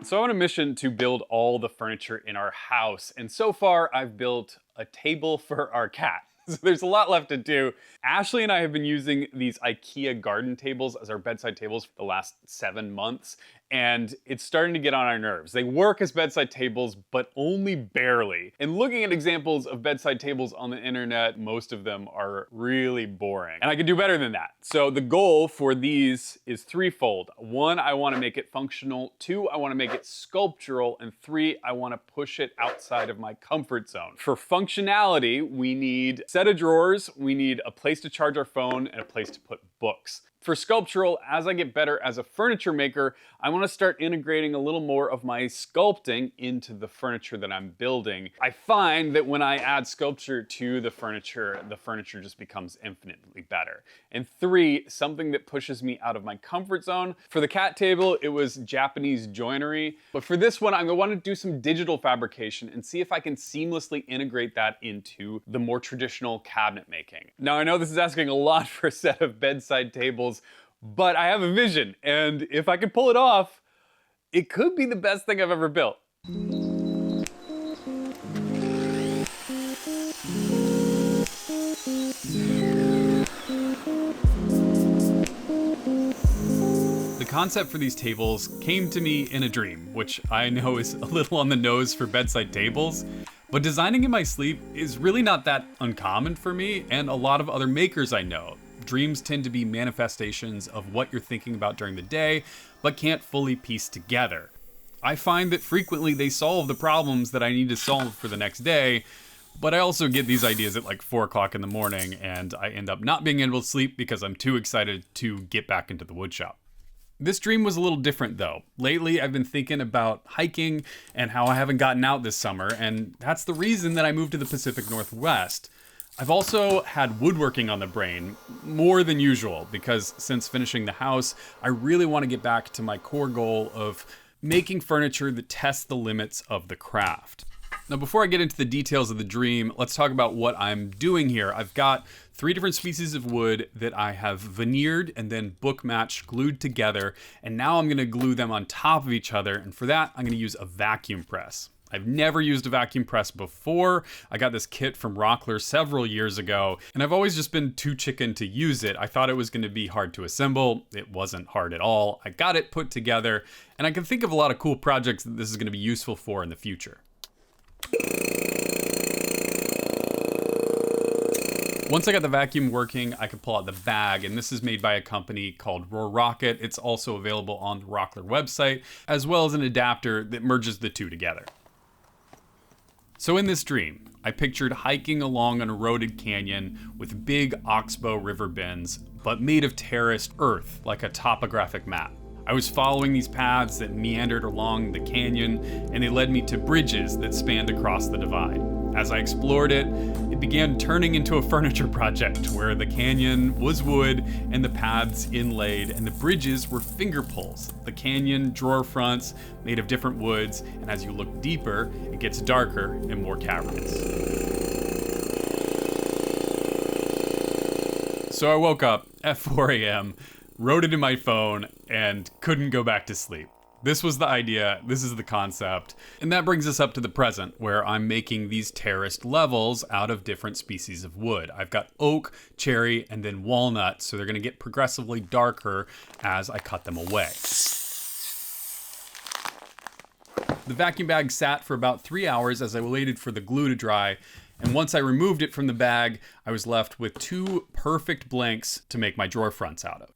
So I'm on a mission to build all the furniture in our house, and so far I've built a table for our cat. So there's a lot left to do. Ashley and I have been using these IKEA garden tables as our bedside tables for the last 7 months, and it's starting to get on our nerves. They work as bedside tables, but only barely. And looking at examples of bedside tables on the internet, most of them are really boring. And I can do better than that. So the goal for these is threefold. 1, I want to make it functional. 2, I want to make it sculptural. And 3, I want to push it outside of my comfort zone. For functionality, we need a set of drawers, we need a place to charge our phone, and a place to put books. For sculptural, as I get better as a furniture maker, I want to start integrating a little more of my sculpting into the furniture that I'm building. I find that when I add sculpture to the furniture just becomes infinitely better. And 3, something that pushes me out of my comfort zone. For the cat table, it was Japanese joinery. But for this one, I'm going to want to do some digital fabrication and see if I can seamlessly integrate that into the more traditional cabinet making. Now, I know this is asking a lot for a set of bedside tables, but I have a vision, and if I can pull it off, it could be the best thing I've ever built. The concept for these tables came to me in a dream, which I know is a little on the nose for bedside tables, but designing in my sleep is really not that uncommon for me and a lot of other makers I know. Dreams tend to be manifestations of what you're thinking about during the day, but can't fully piece together. I find that frequently they solve the problems that I need to solve for the next day, but I also get these ideas at like 4 o'clock in the morning, and I end up not being able to sleep because I'm too excited to get back into the woodshop. This dream was a little different though. Lately, I've been thinking about hiking and how I haven't gotten out this summer, and that's the reason that I moved to the Pacific Northwest. I've also had woodworking on the brain, more than usual, because since finishing the house, I really want to get back to my core goal of making furniture that tests the limits of the craft. Now, before I get into the details of the dream, let's talk about what I'm doing here. I've got 3 different species of wood that I have veneered and then book matched, glued together, and now I'm going to glue them on top of each other, and for that, I'm going to use a vacuum press. I've never used a vacuum press before. I got this kit from Rockler several years ago, and I've always just been too chicken to use it. I thought it was going to be hard to assemble. It wasn't hard at all. I got it put together, and I can think of a lot of cool projects that this is going to be useful for in the future. Once I got the vacuum working, I could pull out the bag, and this is made by a company called Roar Rocket. It's also available on the Rockler website, as well as an adapter that merges the two together. So in this dream, I pictured hiking along an eroded canyon with big oxbow river bends, but made of terraced earth like a topographic map. I was following these paths that meandered along the canyon, and they led me to bridges that spanned across the divide. As I explored it, it began turning into a furniture project where the canyon was wood and the paths inlaid and the bridges were finger pulls. The canyon drawer fronts made of different woods, and as you look deeper, it gets darker and more cavernous. So I woke up at 4 a.m., wrote it in my phone, and couldn't go back to sleep. This was the idea, this is the concept, and that brings us up to the present, where I'm making these terraced levels out of different species of wood. I've got oak, cherry, and then walnut, so they're gonna get progressively darker as I cut them away. The vacuum bag sat for about 3 hours as I waited for the glue to dry, and once I removed it from the bag, I was left with 2 perfect blanks to make my drawer fronts out of.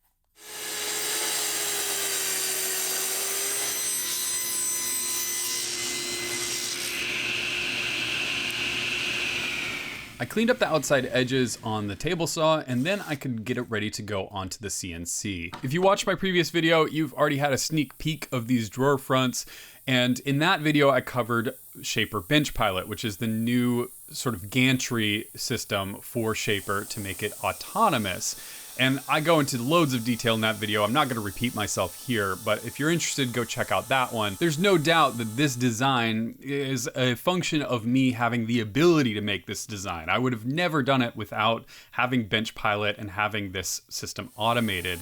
I cleaned up the outside edges on the table saw, and then I could get it ready to go onto the CNC. If you watched my previous video, you've already had a sneak peek of these drawer fronts, and in that video I covered Shaper Bench Pilot, which is the new sort of gantry system for Shaper to make it autonomous. And I go into loads of detail in that video. I'm not going to repeat myself here, but if you're interested, go check out that one. There's no doubt that this design is a function of me having the ability to make this design. I would have never done it without having Bench Pilot and having this system automated.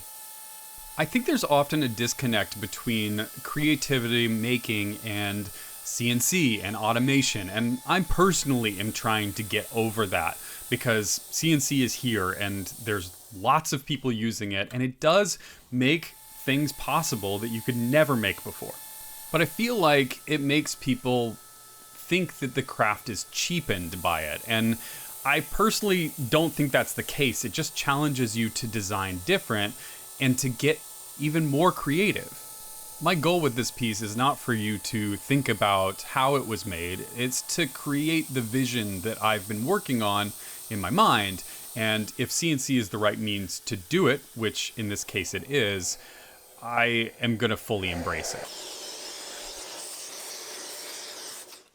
I think there's often a disconnect between creativity making and CNC and automation, and I personally am trying to get over that because CNC is here and there's lots of people using it, and it does make things possible that you could never make before. But I feel like it makes people think that the craft is cheapened by it, and I personally don't think that's the case. It just challenges you to design different and to get even more creative. My goal with this piece is not for you to think about how it was made, it's to create the vision that I've been working on in my mind, and if CNC is the right means to do it, which in this case it is, I am gonna fully embrace it.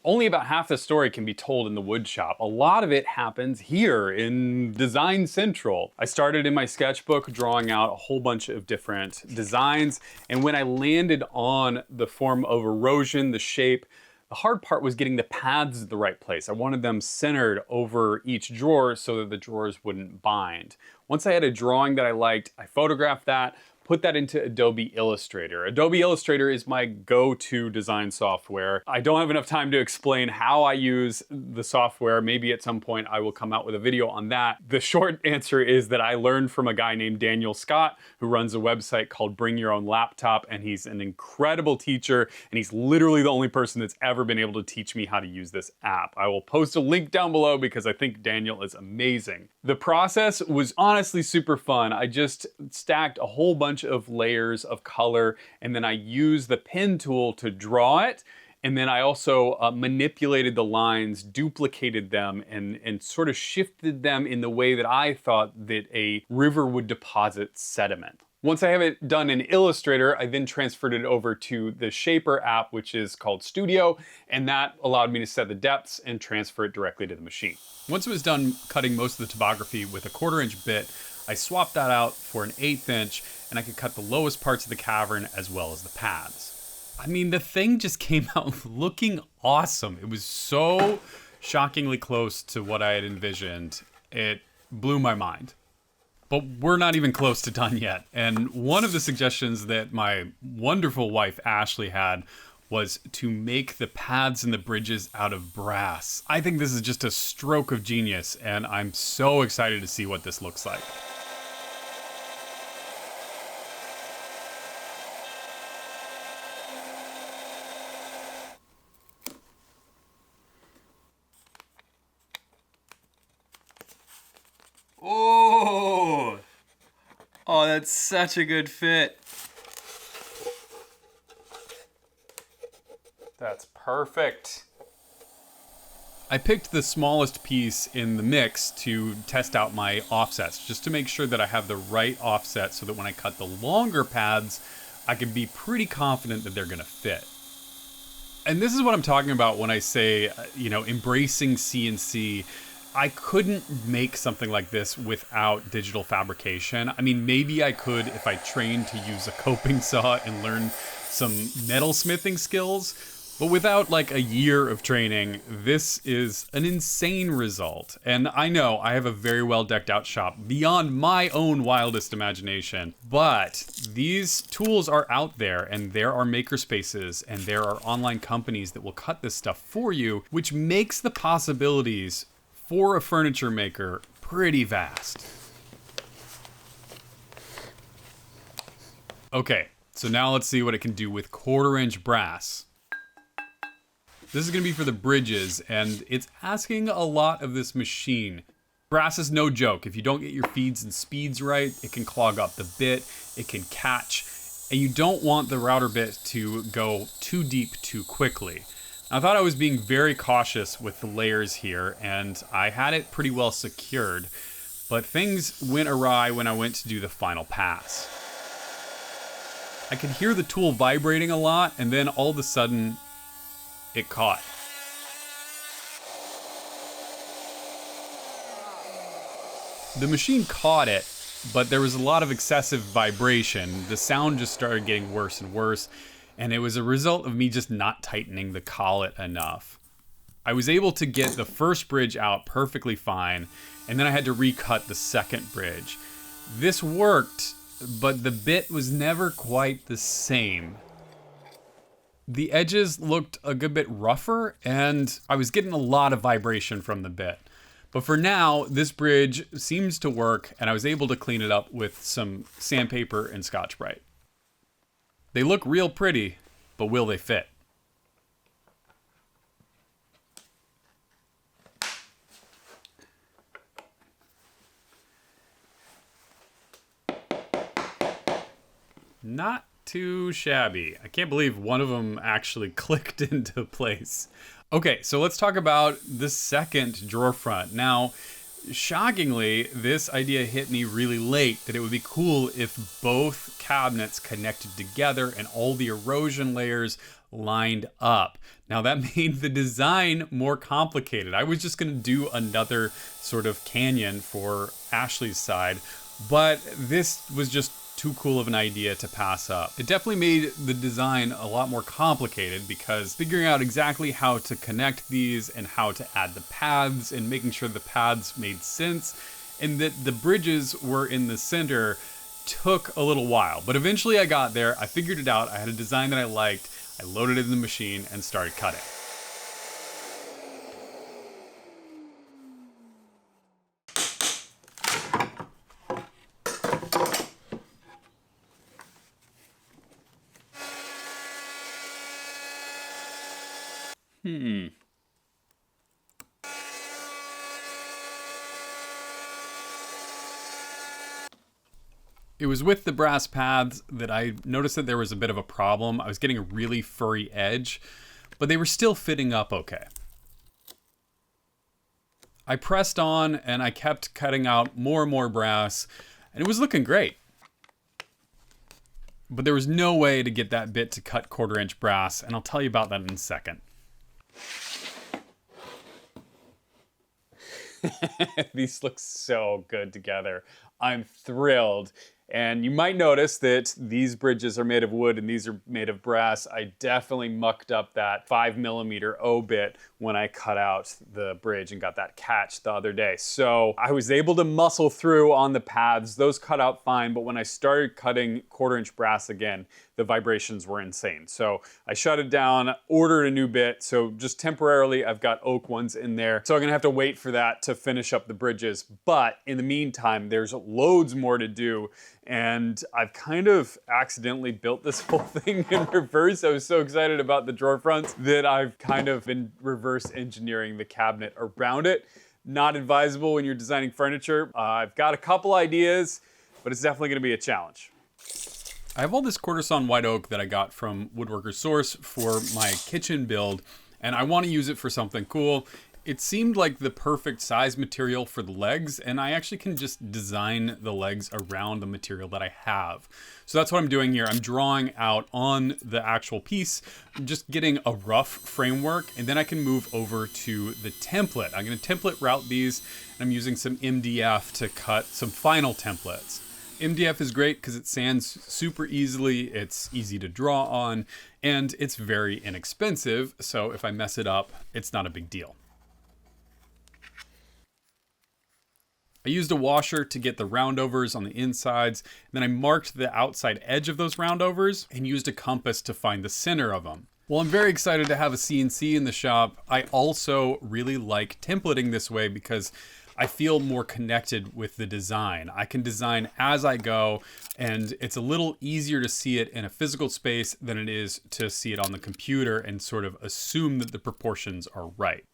Only about half the story can be told in the wood shop. A lot of it happens here in Design Central. I started in my sketchbook drawing out a whole bunch of different designs, and when I landed on the form of erosion, the shape, the hard part was getting the pads in the right place. I wanted them centered over each drawer so that the drawers wouldn't bind. Once I had a drawing that I liked, I photographed that, put that into Adobe Illustrator. Adobe Illustrator is my go-to design software. I don't have enough time to explain how I use the software. Maybe at some point I will come out with a video on that. The short answer is that I learned from a guy named Daniel Scott, who runs a website called Bring Your Own Laptop, and he's an incredible teacher, and he's literally the only person that's ever been able to teach me how to use this app. I will post a link down below because I think Daniel is amazing. The process was honestly super fun. I just stacked a whole bunch of layers of color, and then I used the pen tool to draw it, and then I also manipulated the lines, duplicated them, and sort of shifted them in the way that I thought that a river would deposit sediment. Once I have it done in Illustrator, I then transferred it over to the Shaper app, which is called Studio, and that allowed me to set the depths and transfer it directly to the machine. Once it was done cutting most of the topography with a 1/4-inch bit, I swapped that out for an 1/8 inch, and I could cut the lowest parts of the cavern as well as the pads. I mean, the thing just came out looking awesome. It was so shockingly close to what I had envisioned. It blew my mind. But we're not even close to done yet. And one of the suggestions that my wonderful wife Ashley had was to make the pads and the bridges out of brass. I think this is just a stroke of genius, and I'm so excited to see what this looks like. Oh, that's such a good fit. That's perfect. I picked the smallest piece in the mix to test out my offsets, just to make sure that I have the right offset so that when I cut the longer pads, I can be pretty confident that they're gonna fit. And this is what I'm talking about when I say, embracing CNC. I couldn't make something like this without digital fabrication. I mean, maybe I could if I trained to use a coping saw and learn some metal smithing skills, but without like a year of training, this is an insane result. And I know I have a very well decked out shop beyond my own wildest imagination, but these tools are out there, and there are maker spaces and there are online companies that will cut this stuff for you, which makes the possibilities for a furniture maker pretty vast. Okay, so now let's see what it can do with 1/4-inch brass. This is gonna be for the bridges, and it's asking a lot of this machine. Brass is no joke. If you don't get your feeds and speeds right, it can clog up the bit, it can catch, and you don't want the router bit to go too deep too quickly. I thought I was being very cautious with the layers here, and I had it pretty well secured, but things went awry when I went to do the final pass. I could hear the tool vibrating a lot, and then all of a sudden, it caught. The machine caught it, but there was a lot of excessive vibration. The sound just started getting worse and worse, and it was a result of me just not tightening the collet enough. I was able to get the first bridge out perfectly fine, and then I had to recut the second bridge. This worked, but the bit was never quite the same. The edges looked a good bit rougher, and I was getting a lot of vibration from the bit. But for now, this bridge seems to work, and I was able to clean it up with some sandpaper and Scotch-Brite. They look real pretty, but will they fit? Not too shabby. I can't believe one of them actually clicked into place. Okay, so let's talk about the second drawer front. Now, shockingly, this idea hit me really late, that it would be cool if both cabinets connected together and all the erosion layers lined up. Now that made the design more complicated. I was just gonna do another sort of canyon for Ashley's side, but this was just too cool of an idea to pass up. It definitely made the design a lot more complicated because figuring out exactly how to connect these and how to add the paths and making sure the paths made sense and that the bridges were in the center took a little while. But eventually I got there, I figured it out, I had a design that I liked, I loaded it in the machine and started cutting. It was with the brass paths that I noticed that there was a bit of a problem. I was getting a really furry edge, but they were still fitting up okay. I pressed on and I kept cutting out more and more brass, and it was looking great. But there was no way to get that bit to cut 1/4 inch brass, and I'll tell you about that in a second. These look so good together. I'm thrilled. And you might notice that these bridges are made of wood and these are made of brass. I definitely mucked up that 5mm O bit when I cut out the bridge and got that catch the other day. So I was able to muscle through on the paths. Those cut out fine, but when I started cutting 1/4 inch brass again, the vibrations were insane. So I shut it down, ordered a new bit. So just temporarily, I've got oak ones in there. So I'm gonna have to wait for that to finish up the bridges. But in the meantime, there's loads more to do. And I've kind of accidentally built this whole thing in reverse. I was so excited about the drawer fronts that I've kind of been reverse engineering the cabinet around it. Not advisable when you're designing furniture. I've got a couple ideas, but it's definitely gonna be a challenge. I have all this quarter sawn white oak that I got from Woodworker's Source for my kitchen build, and I want to use it for something cool. It seemed like the perfect size material for the legs, and I actually can just design the legs around the material that I have. So that's what I'm doing here. I'm drawing out on the actual piece, just getting a rough framework, and then I can move over to the template. I'm gonna template route these, and I'm using some MDF to cut some final templates. MDF is great because it sands super easily, it's easy to draw on, and it's very inexpensive, so if I mess it up, it's not a big deal. I used a washer to get the roundovers on the insides, and then I marked the outside edge of those roundovers and used a compass to find the center of them. Well, I'm very excited to have a CNC in the shop. I also really like templating this way because I feel more connected with the design. I can design as I go, and it's a little easier to see it in a physical space than it is to see it on the computer and sort of assume that the proportions are right.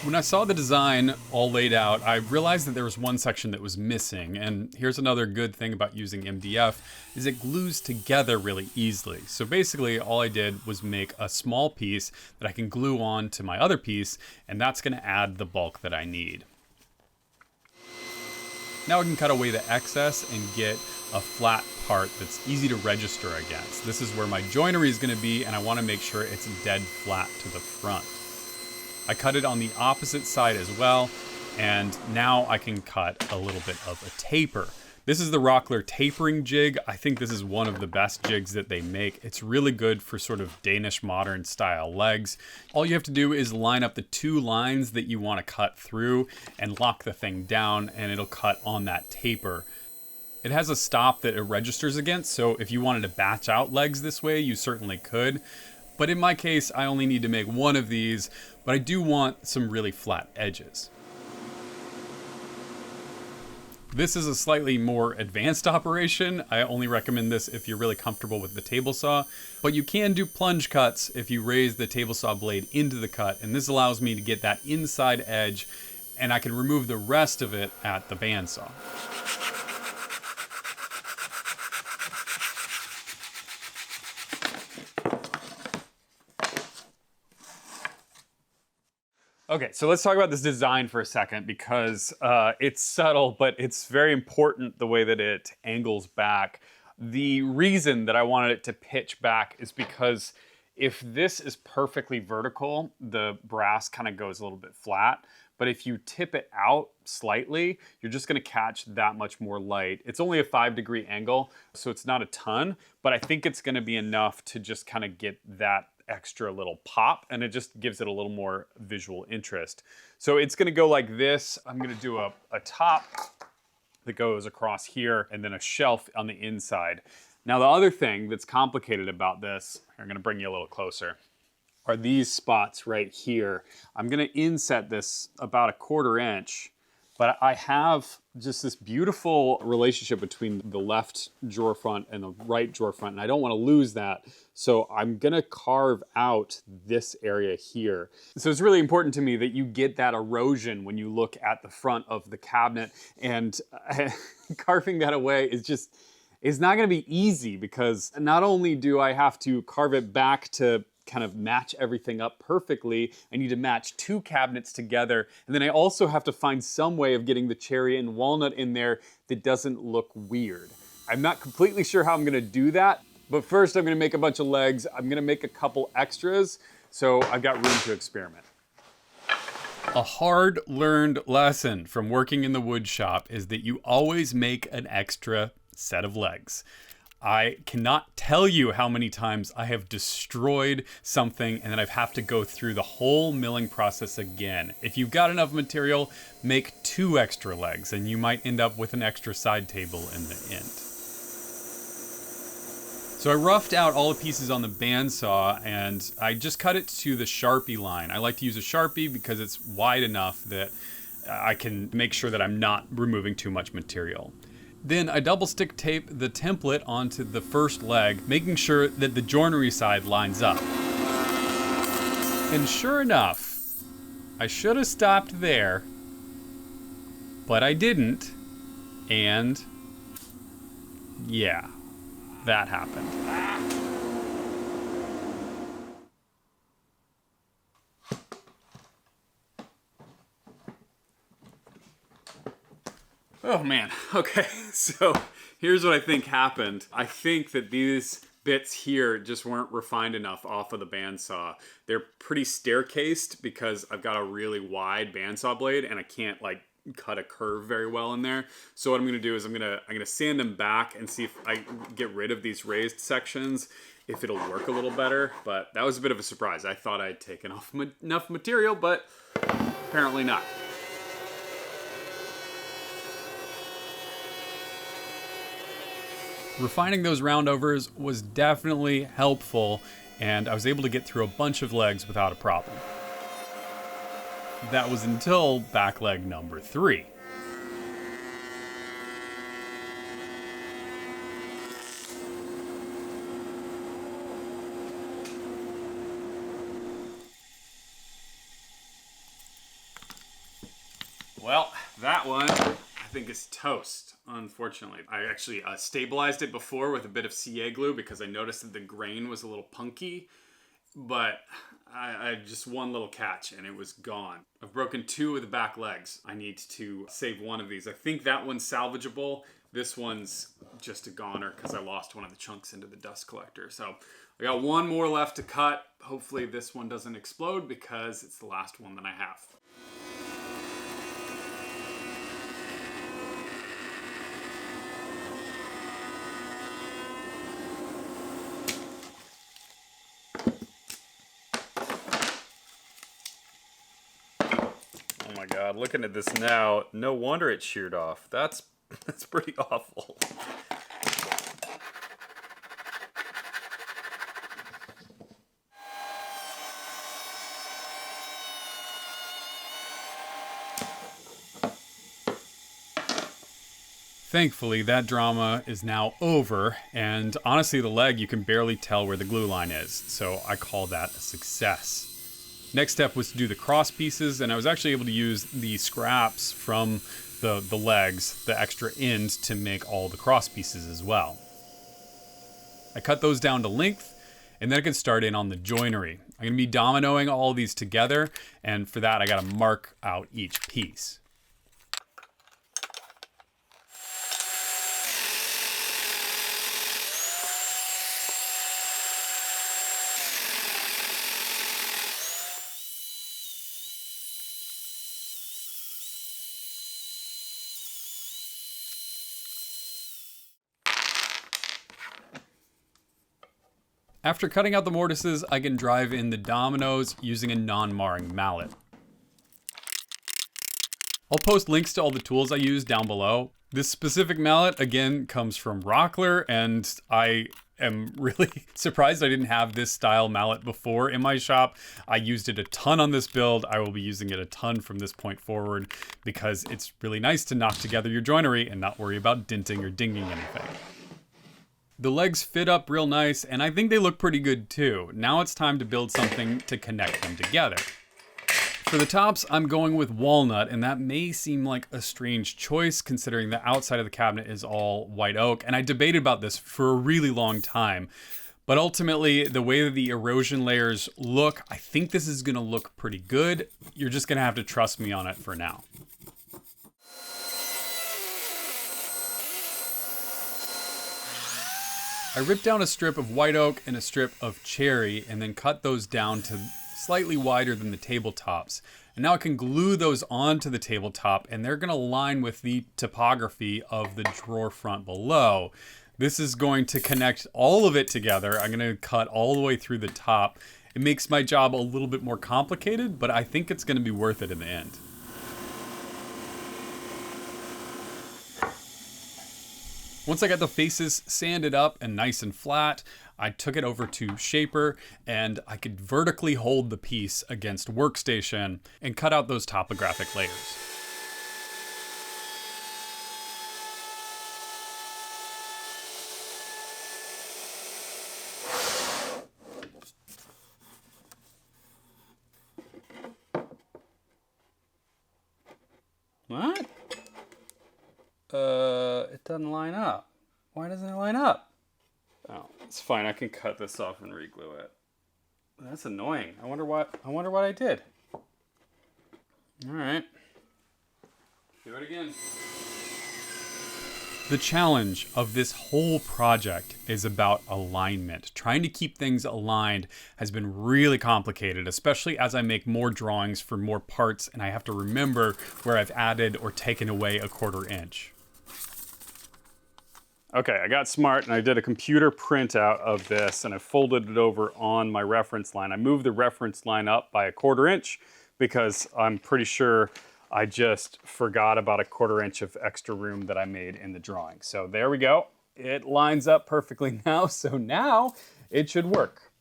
When I saw the design all laid out, I realized that there was one section that was missing, and here's another good thing about using MDF, is it glues together really easily. So basically all I did was make a small piece that I can glue on to my other piece, and that's gonna add the bulk that I need. Now I can cut away the excess and get a flat part that's easy to register against. This is where my joinery is gonna be, and I wanna make sure it's dead flat to the front. I cut it on the opposite side as well, and now I can cut a little bit of a taper. This is the Rockler tapering jig. I think this is one of the best jigs that they make. It's really good for sort of Danish modern style legs. All you have to do is line up the 2 lines that you want to cut through and lock the thing down, and it'll cut on that taper. It has a stop that it registers against, so if you wanted to batch out legs this way, you certainly could. But in my case, I only need to make one of these, but I do want some really flat edges. This is a slightly more advanced operation. I only recommend this if you're really comfortable with the table saw, but you can do plunge cuts if you raise the table saw blade into the cut, and this allows me to get that inside edge, and I can remove the rest of it at the bandsaw. Okay, so let's talk about this design for a second because it's subtle, but it's very important the way that it angles back. The reason that I wanted it to pitch back is because if this is perfectly vertical, the brass kind of goes a little bit flat. But if you tip it out slightly, you're just gonna catch that much more light. It's only a 5-degree angle, so it's not a ton, but I think it's gonna be enough to just kind of get that extra little pop, and it just gives it a little more visual interest. So it's gonna go like this. I'm gonna do a top that goes across here and then a shelf on the inside. Now the other thing that's complicated about this, I'm gonna bring you a little closer, are these spots right here. I'm gonna inset this about 1/4 inch, but I have just this beautiful relationship between the left drawer front and the right drawer front, and I don't wanna lose that. So I'm gonna carve out this area here. So it's really important to me that you get that erosion when you look at the front of the cabinet, and carving that away is not gonna be easy because not only do I have to carve it back to kind of match everything up perfectly, I need to match 2 cabinets together, and then I also have to find some way of getting the cherry and walnut in there that doesn't look weird. I'm not completely sure how I'm gonna do that, but first I'm gonna make a bunch of legs. I'm gonna make a couple extras, so I've got room to experiment. A hard-learned lesson from working in the wood shop is that you always make an extra set of legs. I cannot tell you how many times I have destroyed something and then I have to go through the whole milling process again. If you've got enough material, make 2 extra legs and you might end up with an extra side table in the end. So I roughed out all the pieces on the bandsaw and I just cut it to the Sharpie line. I like to use a Sharpie because it's wide enough that I can make sure that I'm not removing too much material. Then I double stick tape the template onto the first leg, making sure that the joinery side lines up. And sure enough, I should have stopped there, but I didn't, and yeah, that happened. Oh man, okay, so here's what I think happened. I think that these bits here just weren't refined enough off of the bandsaw. They're pretty staircased because I've got a really wide bandsaw blade and I can't like cut a curve very well in there. So what I'm gonna do is I'm gonna sand them back and see if I get rid of these raised sections, if it'll work a little better. But that was a bit of a surprise. I thought I'd taken off enough material, but apparently not. Refining those roundovers was definitely helpful, and I was able to get through a bunch of legs without a problem. That was until back leg number 3. Well, that one I think is toast, unfortunately. I actually stabilized it before with a bit of CA glue because I noticed that the grain was a little punky, but I just one little catch and it was gone. I've broken 2 of the back legs. I need to save one of these. I think that one's salvageable. This one's just a goner because I lost one of the chunks into the dust collector. So I got one more left to cut. Hopefully this one doesn't explode because it's the last one that I have. God, looking at this now, no wonder it sheared off. That's pretty awful. Thankfully, that drama is now over, and honestly, the leg, you can barely tell where the glue line is, so I call that a success. Next step was to do the cross pieces, and I was actually able to use the scraps from the legs, the extra ends, to make all the cross pieces as well. I cut those down to length, and then I can start in on the joinery. I'm going to be dominoing all these together, and for that I got to mark out each piece. After cutting out the mortises, I can drive in the dominoes using a non-marring mallet. I'll post links to all the tools I use down below. This specific mallet, again, comes from Rockler, and I am really surprised I didn't have this style mallet before in my shop. I used it a ton on this build. I will be using it a ton from this point forward because it's really nice to knock together your joinery and not worry about denting or dinging anything. The legs fit up real nice, and I think they look pretty good too. Now it's time to build something to connect them together. For the tops, I'm going with walnut, and that may seem like a strange choice considering the outside of the cabinet is all white oak, and I debated about this for a really long time. But ultimately, the way that the erosion layers look, I think this is gonna look pretty good. You're just gonna have to trust me on it for now. I ripped down a strip of white oak and a strip of cherry and then cut those down to slightly wider than the tabletops. And now I can glue those onto the tabletop and they're gonna line with the topography of the drawer front below. This is going to connect all of it together. I'm gonna cut all the way through the top. It makes my job a little bit more complicated, but I think it's gonna be worth it in the end. Once I got the faces sanded up and nice and flat, I took it over to Shaper and I could vertically hold the piece against Workstation and cut out those topographic layers. What? It doesn't line up. Why doesn't it line up? Oh, it's fine. I can cut this off and re-glue it. That's annoying. I wonder what I did. All right. Do it again. The challenge of this whole project is about alignment. Trying to keep things aligned has been really complicated, especially as I make more drawings for more parts and I have to remember where I've added or taken away a 1/4 inch. Okay, I got smart and I did a computer printout of this and I folded it over on my reference line. I moved the reference line up by a 1/4 inch because I'm pretty sure I just forgot about a 1/4 inch of extra room that I made in the drawing. So there we go. It lines up perfectly now, so now it should work.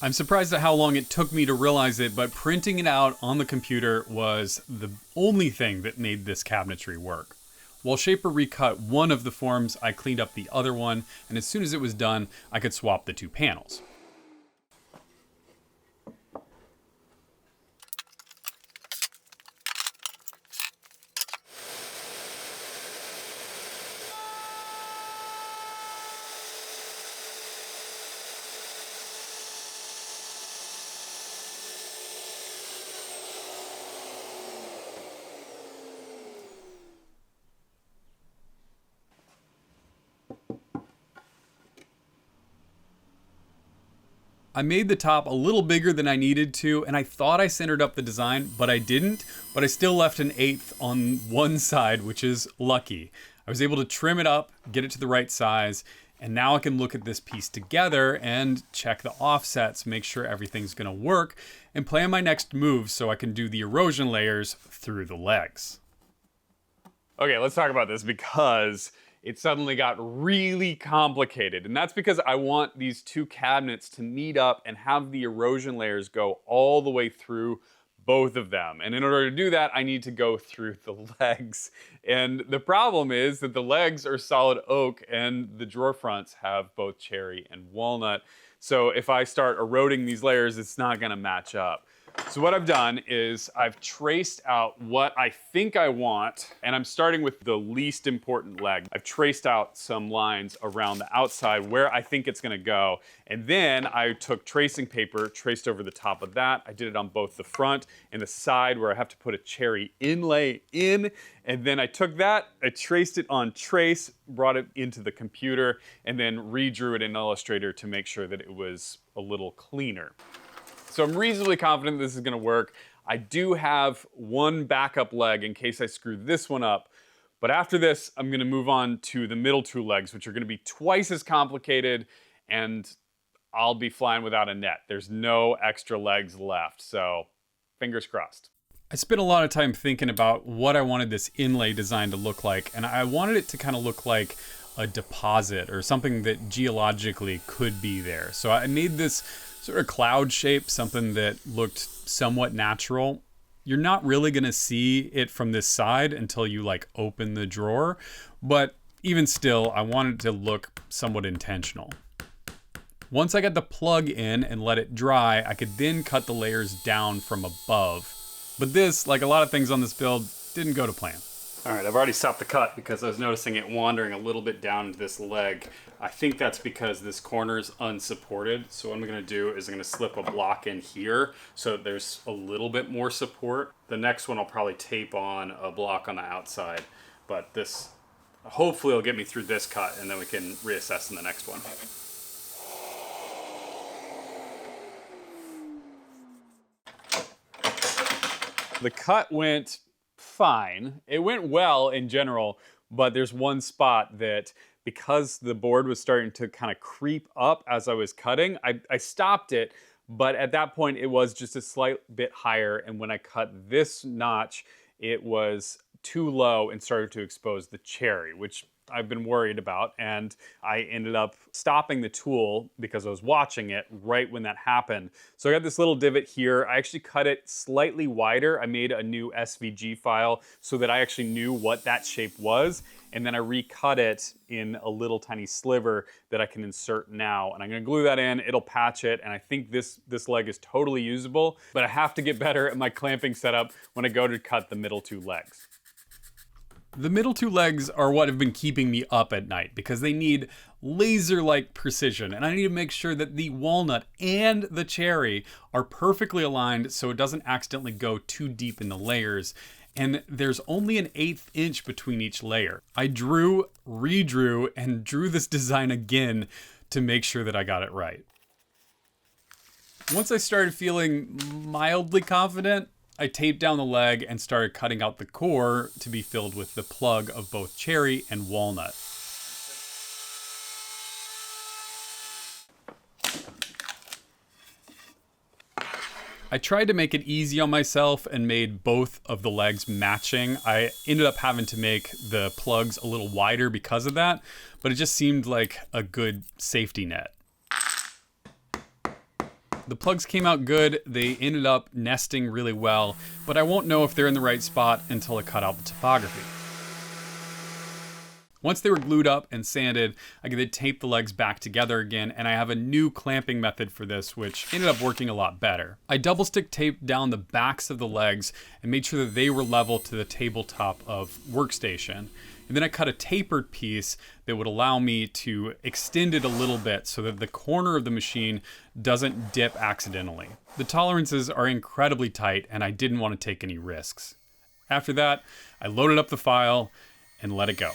I'm surprised at how long it took me to realize it, but printing it out on the computer was the only thing that made this cabinetry work. While Shaper recut one of the forms, I cleaned up the other one, and as soon as it was done, I could swap the two panels. I made the top a little bigger than I needed to, and I thought I centered up the design, but I didn't. But I still left an 1/8 on one side, which is lucky. I was able to trim it up, get it to the right size, And now I can look at this piece together and check the offsets, make sure everything's gonna work, and plan my next move so I can do the erosion layers through the legs. Okay, let's talk about this because it suddenly got really complicated. And that's because I want these two cabinets to meet up and have the erosion layers go all the way through both of them. And in order to do that, I need to go through the legs. And the problem is that the legs are solid oak and the drawer fronts have both cherry and walnut. So if I start eroding these layers, it's not gonna match up. So what I've done is I've traced out what I think I want, and I'm starting with the least important leg. I've traced out some lines around the outside where I think it's gonna go, and then I took tracing paper, traced over the top of that. I did it on both the front and the side where I have to put a cherry inlay in, and then I took that, I traced it on trace, brought it into the computer, and then redrew it in Illustrator to make sure that it was a little cleaner. So I'm reasonably confident this is gonna work. I do have one backup leg in case I screw this one up. But after this, I'm gonna move on to the middle two legs, which are gonna be twice as complicated, and I'll be flying without a net. There's no extra legs left, so fingers crossed. I spent a lot of time thinking about what I wanted this inlay design to look like, and I wanted it to kind of look like a deposit or something that geologically could be there. So I made this sort of cloud shape, something that looked somewhat natural. You're not really gonna see it from this side until you like open the drawer, but even still, I wanted it to look somewhat intentional. Once I got the plug in and let it dry, I could then cut the layers down from above. But this, like a lot of things on this build, didn't go to plan. All right, I've already stopped the cut because I was noticing it wandering a little bit down into this leg. I think that's because this corner is unsupported. So what I'm gonna do is I'm gonna slip a block in here so that there's a little bit more support. The next one I'll probably tape on a block on the outside, but this hopefully will get me through this cut and then we can reassess in the next one. The cut went fine. It went well in general, but there's one spot that because the board was starting to kind of creep up as I was cutting, I stopped it, but at that point it was just a slight bit higher, and when I cut this notch, it was too low and started to expose the cherry, which I've been worried about, and I ended up stopping the tool because I was watching it right when that happened. So I got this little divot here. I actually cut it slightly wider. I made a new SVG file so that I actually knew what that shape was, and then I recut it in a little tiny sliver that I can insert now. And I'm gonna glue that in, it'll patch it, and I think this leg is totally usable, but I have to get better at my clamping setup when I go to cut the middle two legs. The middle two legs are what have been keeping me up at night because they need laser-like precision, and I need to make sure that the walnut and the cherry are perfectly aligned so it doesn't accidentally go too deep in the layers. And there's only an 1/8 inch between each layer. I drew, redrew, and drew this design again to make sure that I got it right. Once I started feeling mildly confident, I taped down the leg and started cutting out the core to be filled with the plug of both cherry and walnut. I tried to make it easy on myself and made both of the legs matching. I ended up having to make the plugs a little wider because of that, but it just seemed like a good safety net. The plugs came out good, they ended up nesting really well, but I won't know if they're in the right spot until I cut out the topography. Once they were glued up and sanded, I could then tape the legs back together again, and I have a new clamping method for this, which ended up working a lot better. I double stick taped down the backs of the legs and made sure that they were level to the tabletop of workstation. And then I cut a tapered piece that would allow me to extend it a little bit so that the corner of the machine doesn't dip accidentally. The tolerances are incredibly tight and I didn't want to take any risks. After that, I loaded up the file and let it go.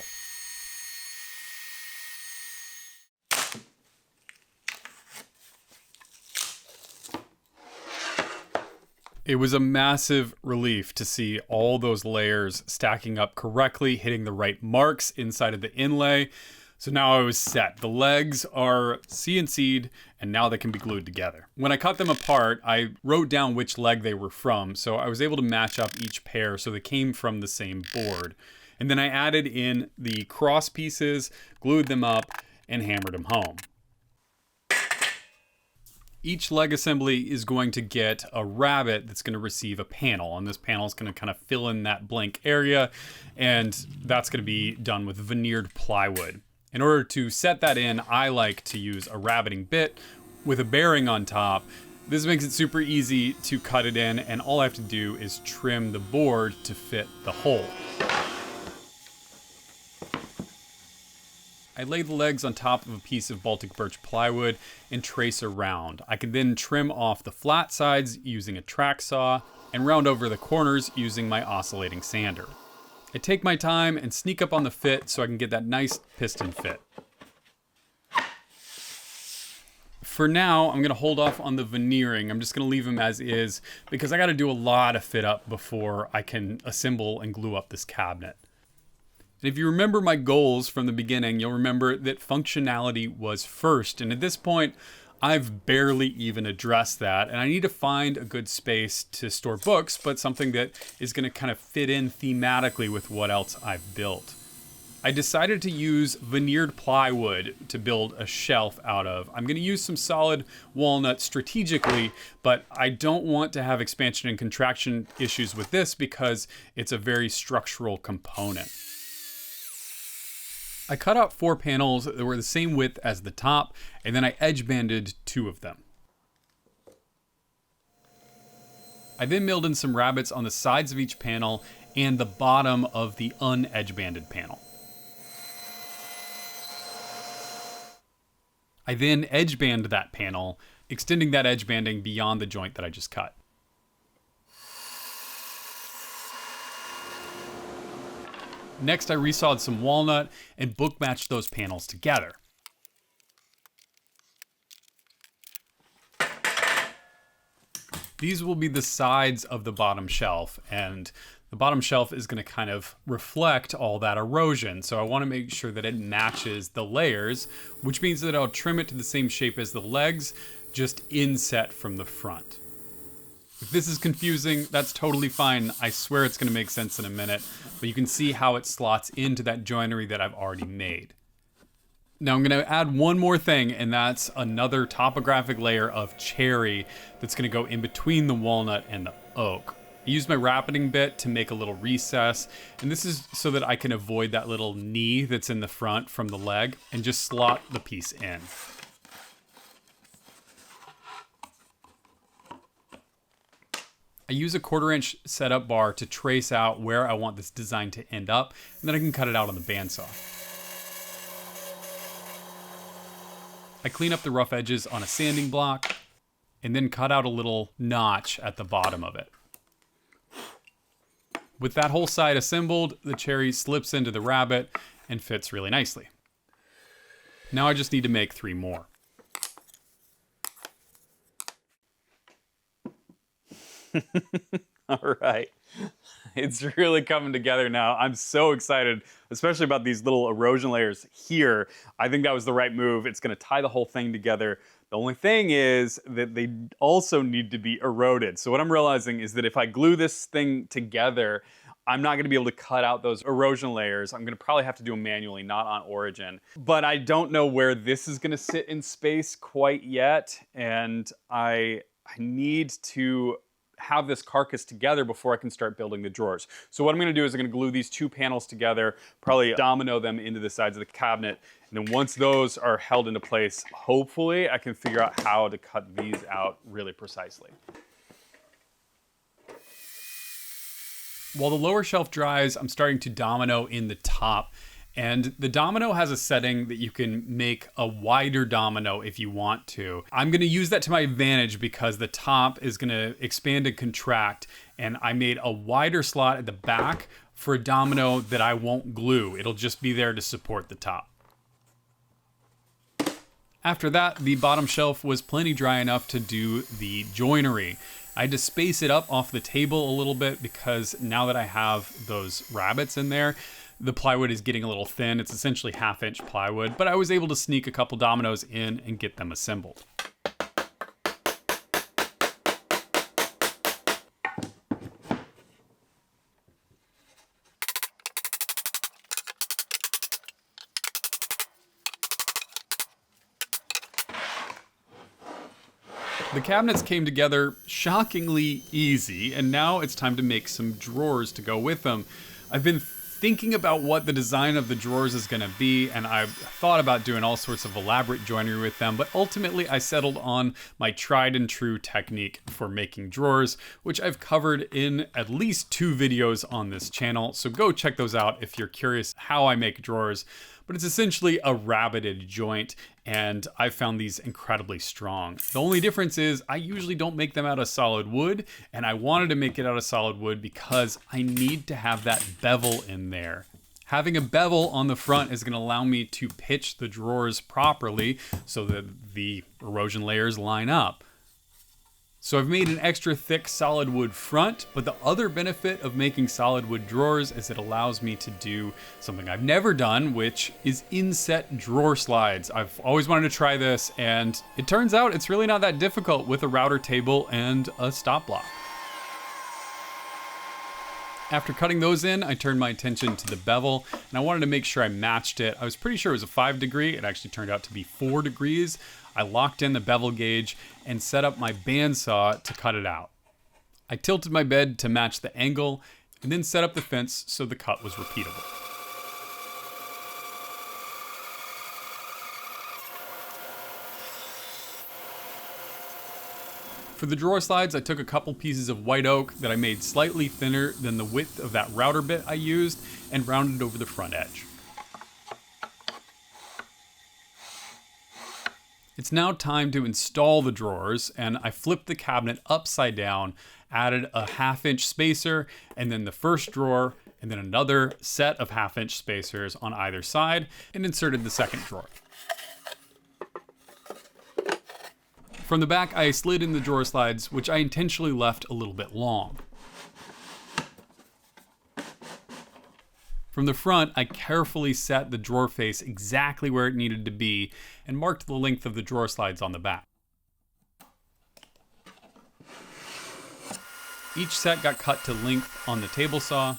It was a massive relief to see all those layers stacking up correctly, hitting the right marks inside of the inlay. So now I was set. The legs are CNC'd and now they can be glued together. When I cut them apart, I wrote down which leg they were from, so I was able to match up each pair so they came from the same board. And then I added in the cross pieces, glued them up, and hammered them home. Each leg assembly is going to get a rabbet that's going to receive a panel, and this panel is going to kind of fill in that blank area, and that's going to be done with veneered plywood. In order to set that in, I like to use a rabbeting bit with a bearing on top. This makes it super easy to cut it in, and all I have to do is trim the board to fit the hole. I lay the legs on top of a piece of Baltic birch plywood and trace around. I can then trim off the flat sides using a track saw and round over the corners using my oscillating sander. I take my time and sneak up on the fit so I can get that nice piston fit. For now, I'm gonna hold off on the veneering. I'm just gonna leave them as is because I gotta do a lot of fit up before I can assemble and glue up this cabinet. And if you remember my goals from the beginning, you'll remember that functionality was first. And at this point, I've barely even addressed that. And I need to find a good space to store books, but something that is going to kind of fit in thematically with what else I've built. I decided to use veneered plywood to build a shelf out of. I'm going to use some solid walnut strategically, but I don't want to have expansion and contraction issues with this because it's a very structural component. I cut out 4 panels that were the same width as the top, and then I edge banded 2 of them. I then milled in some rabbets on the sides of each panel and the bottom of the unedge banded panel. I then edge band that panel, extending that edge banding beyond the joint that I just cut. Next, I resawed some walnut and book matched those panels together. These will be the sides of the bottom shelf, and the bottom shelf is going to kind of reflect all that erosion. So I want to make sure that it matches the layers, which means that I'll trim it to the same shape as the legs, just inset from the front. If this is confusing, that's totally fine. I swear it's gonna make sense in a minute, but you can see how it slots into that joinery that I've already made. Now I'm gonna add one more thing, and that's another topographic layer of cherry that's gonna go in between the walnut and the oak. I used my rabbeting bit to make a little recess, and this is so that I can avoid that little knee that's in the front from the leg and just slot the piece in. I use a 1/4 inch setup bar to trace out where I want this design to end up, and then I can cut it out on the bandsaw. I clean up the rough edges on a sanding block, and then cut out a little notch at the bottom of it. With that whole side assembled, the cherry slips into the rabbet and fits really nicely. Now I just need to make 3 more. All right, it's really coming together now. I'm so excited, especially about these little erosion layers here. I think that was the right move. It's going to tie the whole thing together. The only thing is that they also need to be eroded. So what I'm realizing is that if I glue this thing together, I'm not going to be able to cut out those erosion layers. I'm going to probably have to do them manually, not on origin. But I don't know where this is going to sit in space quite yet, and I need to have this carcass together before I can start building the drawers. So what I'm gonna do is I'm gonna glue these 2 panels together, probably domino them into the sides of the cabinet, and then once those are held into place, hopefully I can figure out how to cut these out really precisely. While the lower shelf dries, I'm starting to domino in the top. And the domino has a setting that you can make a wider domino if you want to. I'm gonna use that to my advantage because the top is gonna expand and contract, and I made a wider slot at the back for a domino that I won't glue. It'll just be there to support the top. After that, the bottom shelf was plenty dry enough to do the joinery. I had to space it up off the table a little bit because now that I have those rabbets in there, The plywood is getting a little thin. It's essentially 1/2-inch plywood, but I was able to sneak a couple dominoes in and get them assembled. The cabinets came together shockingly easy, and now it's time to make some drawers to go with them. I've been thinking about what the design of the drawers is going to be, and I've thought about doing all sorts of elaborate joinery with them, but ultimately I settled on my tried and true technique for making drawers, which I've covered in at least 2 videos on this channel, so go check those out if you're curious how I make drawers. But it's essentially a rabbeted joint, and I found these incredibly strong. The only difference is I usually don't make them out of solid wood, and I wanted to make it out of solid wood because I need to have that bevel in there. Having a bevel on the front is going to allow me to pitch the drawers properly so that the erosion layers line up. So I've made an extra thick solid wood front, but the other benefit of making solid wood drawers is it allows me to do something I've never done, which is inset drawer slides. I've always wanted to try this, and it turns out it's really not that difficult with a router table and a stop block. After cutting those in, I turned my attention to the bevel, and I wanted to make sure I matched it. I was pretty sure it was a 5 degree. It actually turned out to be 4 degrees. I locked in the bevel gauge and set up my bandsaw to cut it out. I tilted my bed to match the angle and then set up the fence so the cut was repeatable. For the drawer slides, I took a couple pieces of white oak that I made slightly thinner than the width of that router bit I used and rounded over the front edge. It's now time to install the drawers, and I flipped the cabinet upside down, added a 1/2-inch spacer, and then the first drawer, and then another set of 1/2-inch spacers on either side, and inserted the second drawer. From the back, I slid in the drawer slides, which I intentionally left a little bit long. From the front, I carefully set the drawer face exactly where it needed to be and marked the length of the drawer slides on the back. Each set got cut to length on the table saw,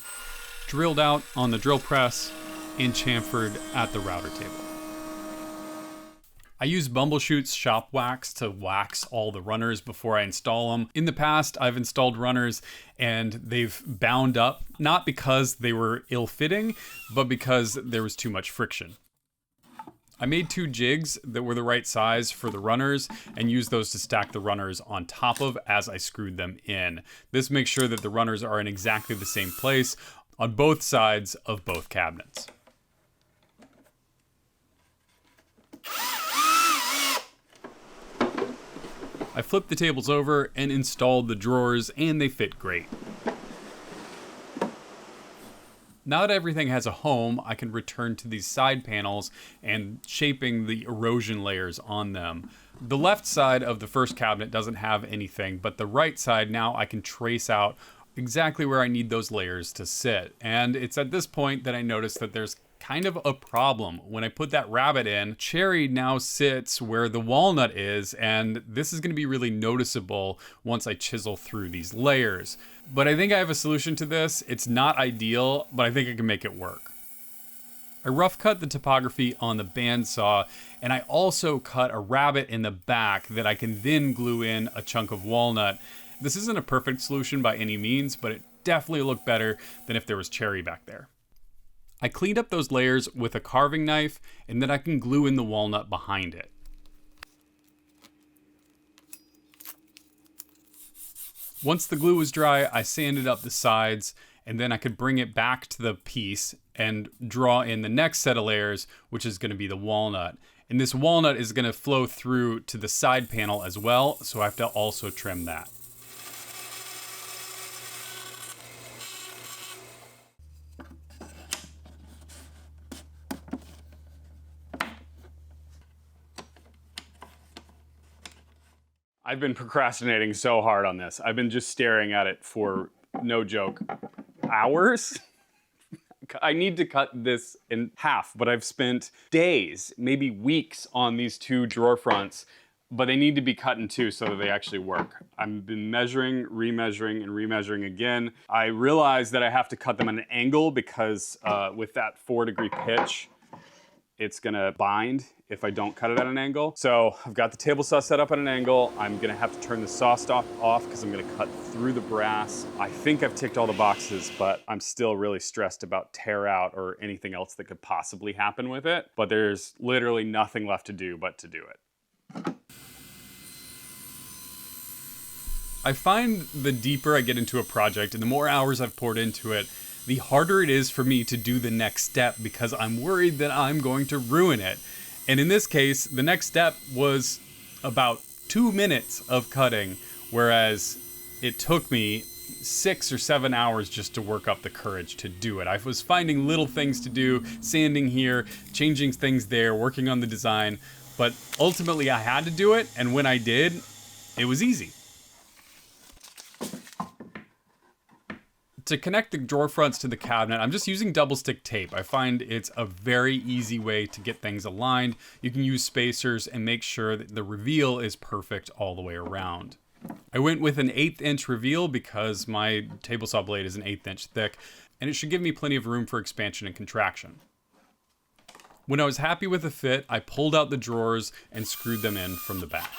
drilled out on the drill press, and chamfered at the router table. I use Bumblechutes shop wax to wax all the runners before I install them. In the past, I've installed runners and they've bound up, not because they were ill-fitting, but because there was too much friction. I made 2 jigs that were the right size for the runners and used those to stack the runners on top of as I screwed them in. This makes sure that the runners are in exactly the same place on both sides of both cabinets. I flipped the tables over and installed the drawers, and they fit great. Now that everything has a home, I can return to these side panels and shaping the erosion layers on them. The left side of the first cabinet doesn't have anything, but the right side, now I can trace out exactly where I need those layers to sit. And it's at this point that I notice that there's kind of a problem. When I put that rabbet in, cherry now sits where the walnut is, and this is going to be really noticeable once I chisel through these layers. But I think I have a solution to this. It's not ideal, but I think I can make it work. I rough cut the topography on the bandsaw, and I also cut a rabbet in the back that I can then glue in a chunk of walnut. This isn't a perfect solution by any means, but it definitely looked better than if there was cherry back there. I cleaned up those layers with a carving knife, and then I can glue in the walnut behind it. Once the glue was dry, I sanded up the sides, and then I could bring it back to the piece and draw in the next set of layers, which is going to be the walnut. And this walnut is going to flow through to the side panel as well, so I have to also trim that. I've been procrastinating so hard on this. I've been just staring at it for, no joke, hours? I need to cut this in half, but I've spent days, maybe weeks on these two drawer fronts, but they need to be cut in two so that they actually work. I've been measuring, remeasuring, and remeasuring again. I realized that I have to cut them at an angle because with that 4-degree pitch, it's gonna bind if I don't cut it at an angle. So I've got the table saw set up at an angle. I'm gonna have to turn the saw stop off because I'm gonna cut through the brass. I think I've ticked all the boxes, but I'm still really stressed about tear out or anything else that could possibly happen with it. But there's literally nothing left to do but to do it. I find the deeper I get into a project and the more hours I've poured into it, the harder it is for me to do the next step because I'm worried that I'm going to ruin it. And in this case, the next step was about 2 minutes of cutting, whereas it took me 6 or 7 hours just to work up the courage to do it. I was finding little things to do, sanding here, changing things there, working on the design, but ultimately I had to do it, and when I did, it was easy. To connect the drawer fronts to the cabinet, I'm just using double stick tape. I find it's a very easy way to get things aligned. You can use spacers and make sure that the reveal is perfect all the way around. I went with an 1/8 inch reveal because my table saw blade is an 1/8 inch thick, and it should give me plenty of room for expansion and contraction. When I was happy with the fit, I pulled out the drawers and screwed them in from the back.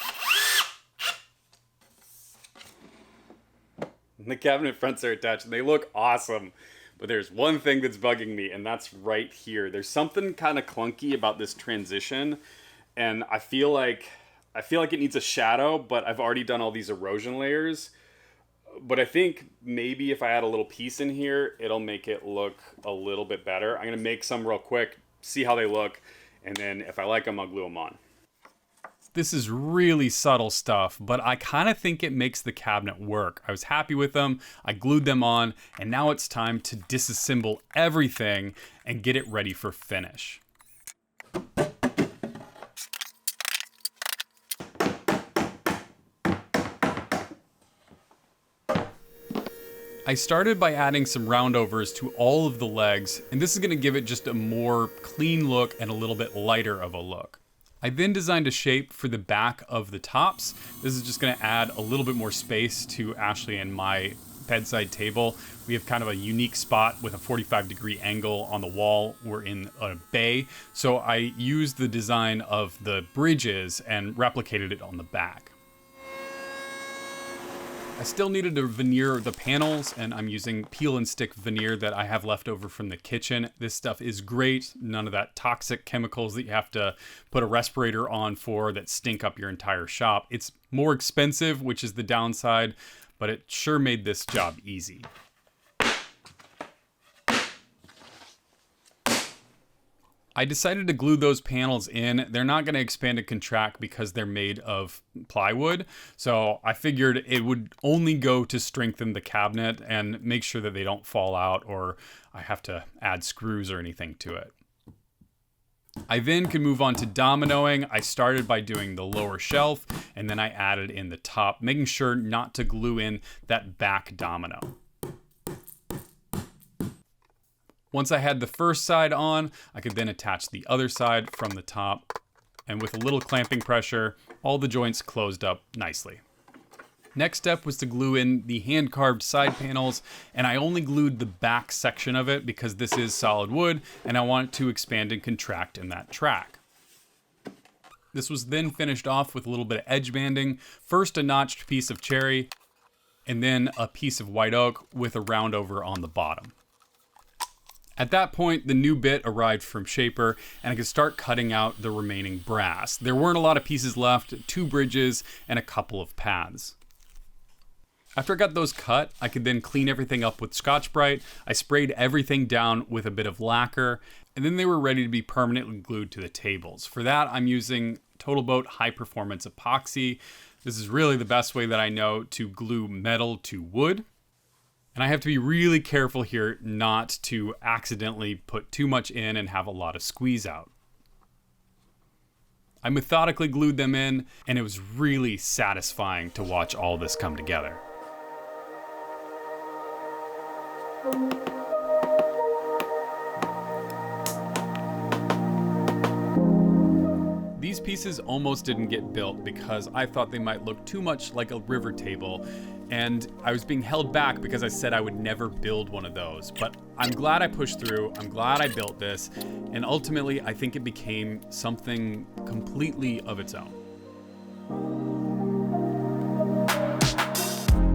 The cabinet fronts are attached and they look awesome. But there's one thing that's bugging me, and that's right here. There's something kind of clunky about this transition, and I feel like it needs a shadow, but I've already done all these erosion layers. But I think maybe if I add a little piece in here, it'll make it look a little bit better. I'm gonna make some real quick, see how they look, and then if I like them, I'll glue them on. This is really subtle stuff, but I kind of think it makes the cabinet work. I was happy with them, I glued them on, and now it's time to disassemble everything and get it ready for finish. I started by adding some roundovers to all of the legs, and this is going to give it just a more clean look and a little bit lighter of a look. I then designed a shape for the back of the tops. This is just gonna add a little bit more space to Ashley and my bedside table. We have kind of a unique spot with a 45-degree angle on the wall. We're in a bay, so I used the design of the bridges and replicated it on the back. I still needed to veneer the panels, and I'm using peel and stick veneer that I have left over from the kitchen. This stuff is great. None of that toxic chemicals that you have to put a respirator on for that stink up your entire shop. It's more expensive, which is the downside, but it sure made this job easy. I decided to glue those panels in. They're not going to expand and contract because they're made of plywood. So I figured it would only go to strengthen the cabinet and make sure that they don't fall out or I have to add screws or anything to it. I then could move on to dominoing. I started by doing the lower shelf and then I added in the top, making sure not to glue in that back domino. Once I had the first side on, I could then attach the other side from the top, and with a little clamping pressure, all the joints closed up nicely. Next step was to glue in the hand-carved side panels, and I only glued the back section of it because this is solid wood, and I want it to expand and contract in that track. This was then finished off with a little bit of edge banding, first a notched piece of cherry, and then a piece of white oak with a roundover on the bottom. At that point, the new bit arrived from Shaper, and I could start cutting out the remaining brass. There weren't a lot of pieces left, 2 bridges, and a couple of paths. After I got those cut, I could then clean everything up with Scotch-Brite. I sprayed everything down with a bit of lacquer, and then they were ready to be permanently glued to the tables. For that, I'm using Total Boat High Performance Epoxy. This is really the best way that I know to glue metal to wood. And I have to be really careful here not to accidentally put too much in and have a lot of squeeze out. I methodically glued them in, and it was really satisfying to watch all this come together. these pieces almost didn't get built because I thought they might look too much like a river table, and I was being held back because I said I would never build one of those. But I'm glad I pushed through, I'm glad I built this, and ultimately I think it became something completely of its own.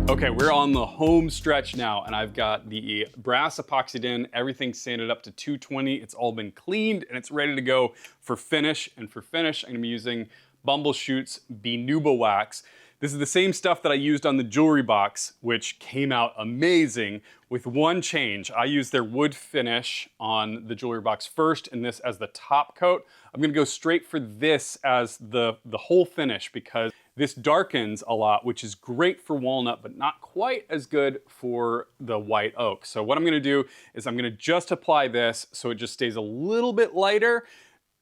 Okay, we're on the home stretch now, and I've got the brass epoxied in, everything's sanded up to 220, it's all been cleaned, and it's ready to go for finish. And for finish, I'm gonna be using Bumblechutes Benuba wax. This is the same stuff that I used on the jewelry box, which came out amazing, with one change. I used their wood finish on the jewelry box first, and this as the top coat. I'm gonna go straight for this as the whole finish, because this darkens a lot, which is great for walnut, but not quite as good for the white oak. So what I'm gonna do is I'm gonna just apply this so it just stays a little bit lighter,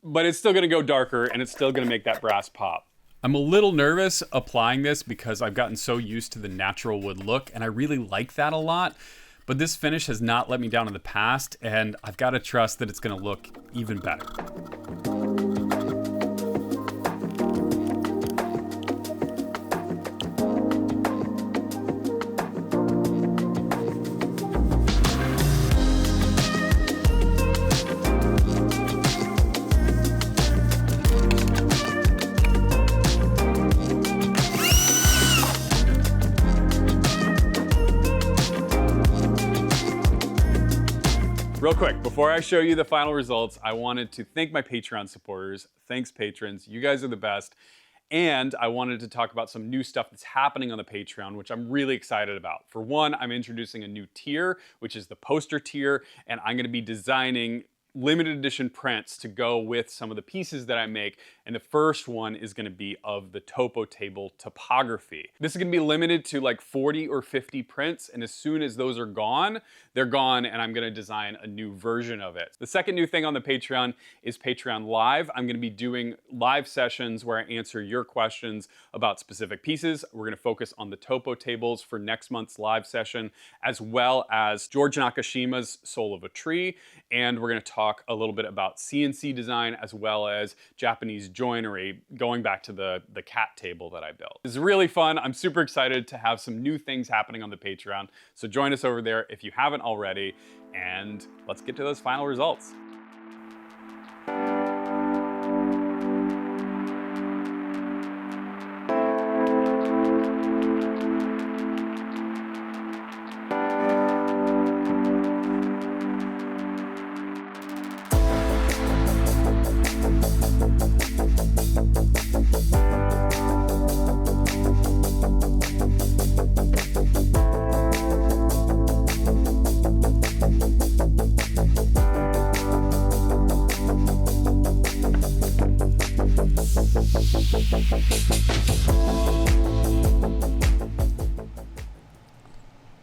but it's still gonna go darker and it's still gonna make that brass pop. I'm a little nervous applying this because I've gotten so used to the natural wood look, and I really like that a lot. But this finish has not let me down in the past, and I've gotta trust that it's gonna look even better. Real quick, before I show you the final results, I wanted to thank my Patreon supporters. Thanks, patrons. You guys are the best. And I wanted to talk about some new stuff that's happening on the Patreon, which I'm really excited about. For one, I'm introducing a new tier, which is the poster tier, and I'm gonna be designing limited edition prints to go with some of the pieces that I make. And the first one is gonna be of the topo table topography. This is gonna be limited to like 40 or 50 prints, and as soon as those are gone, they're gone, and I'm gonna design a new version of it. The second new thing on the Patreon is Patreon Live. I'm gonna be doing live sessions where I answer your questions about specific pieces. We're gonna focus on the topo tables for next month's live session, as well as George Nakashima's Soul of a Tree, and we're gonna talk a little bit about CNC design as well as Japanese joinery, going back to the cat table that I built. It's really fun. I'm super excited to have some new things happening on the Patreon. So join us over there if you haven't already, and let's get to those final results.